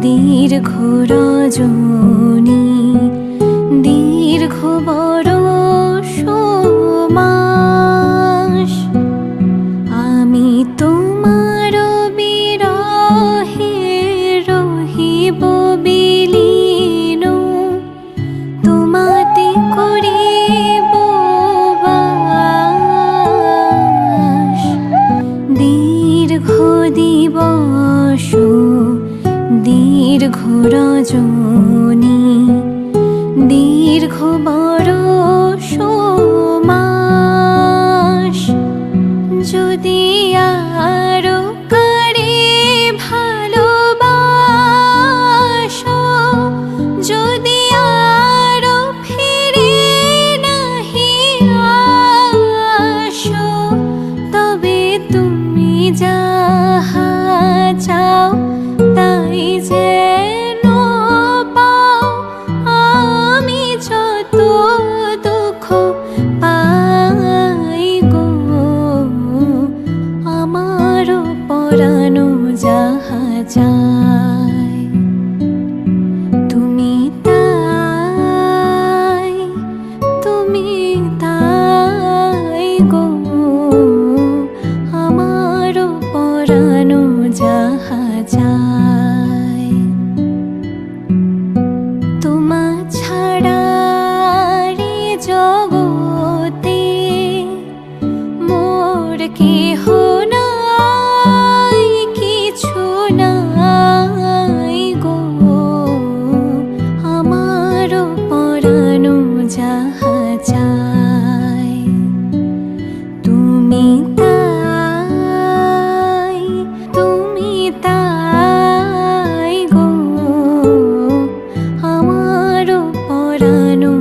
দীর্ঘ রজনী দীর্ঘ বরষ মাস আমি তোমার বিরহে রহিব বিলীন, তোমাতে করিব বাস। দীর্ঘ দিবস দীর্ঘ রজনী দীর্ঘ বরষ মাস যদি আরো কারে ভালোবাসো, যদি আরো ফিরে নাহি আসো, তবে তুমি যাহা চাও তাই যেন পাও। আমি যত দুঃখ পাই গো, আমারও পরানো যাহা চায় তুমি তাই, তুমি তাই গো, আমারও পরানো যাহা চায়। তোমা ছাড়া রে জগতে মোর কেহ নাই, কিছু নাই গো, আমারও পরানো যাহা চায় তুমি তাই, তুমি তাই গো, আমারও পরানো